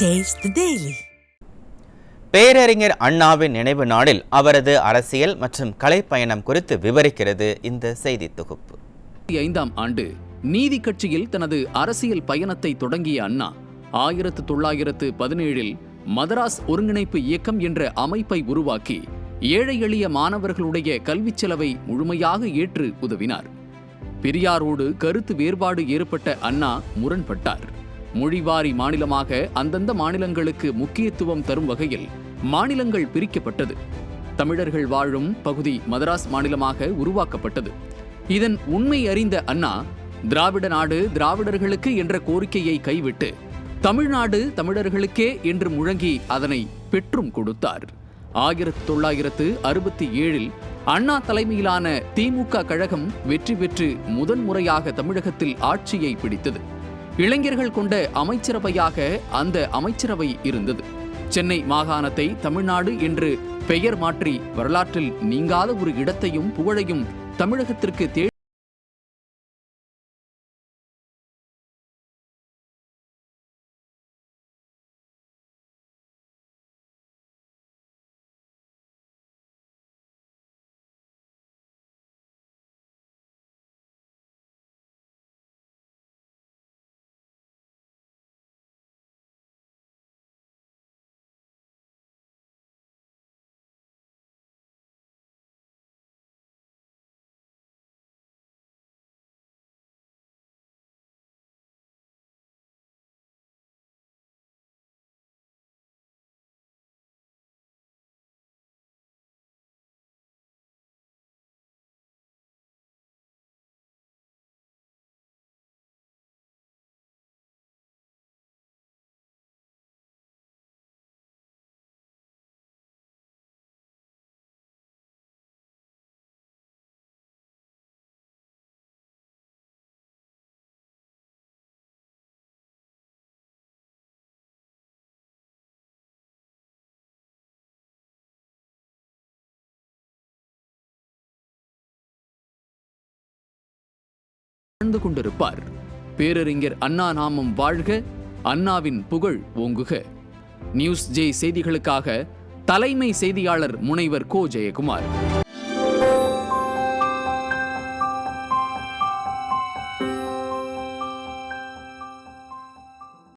Taste the Daily. பேரறிஞர் அண்ணாவின் நினைவு நாளில் அவரது அரசியல் மற்றும் கலைப்பயணம் குறித்து விவரிக்கிறது இந்த செய்தி தொகுப்பு. 1995ஆம் ஆண்டு நீதி கட்சியில் தனது அரசியல் பயணத்தை தொடங்கிய அண்ணா 1917இல் மதராஸ் ஒருங்கிணைப்பு இயக்கம் என்ற அமைப்பை உருவாக்கி ஏழை எளிய மாணவர்களுடைய கல்விச் செலவை முழுமையாக ஏற்று உதவினார். பெரியாரோடு கருத்து வேறுபாடு ஏற்பட்ட அண்ணா முரண்பட்டார். மொழிவாரி மாநிலமாக அந்தந்த மாநிலங்களுக்கு முக்கியத்துவம் தரும் வகையில் மாநிலங்கள் பிரிக்கப்பட்டது. தமிழர்கள் வாழும் பகுதி மதராஸ் மாநிலமாக உருவாக்கப்பட்டது. இதன் உண்மை அறிந்த அண்ணா திராவிட நாடு திராவிடர்களுக்கு என்ற கோரிக்கையை கைவிட்டு தமிழ்நாடு தமிழர்களுக்கே என்று முழங்கி அதனை பெற்றும் கொடுத்தார். 1967இல் அண்ணா தலைமையிலான திமுக கழகம் வெற்றி பெற்று முதன்முறையாக தமிழகத்தில் ஆட்சியை பிடித்தது. இளைஞர்கள் கொண்ட அமைச்சரவையாக அந்த அமைச்சரவை இருந்தது. சென்னை மாகாணத்தை தமிழ்நாடு என்று பெயர் மாற்றி வரலாற்றில் நீங்காத ஒரு இடத்தையும் புகழையும் தமிழகத்திற்கு வாழ்ந்து கொண்டிருப்பார். பேரறிஞர் அண்ணா நாமம் வாழ்க, அண்ணாவின் புகழ் ஓங்குக. நியூஸ் ஜே செய்திகளுக்காக தலைமை செய்தியாளர் முனைவர் கோ ஜெயக்குமார்.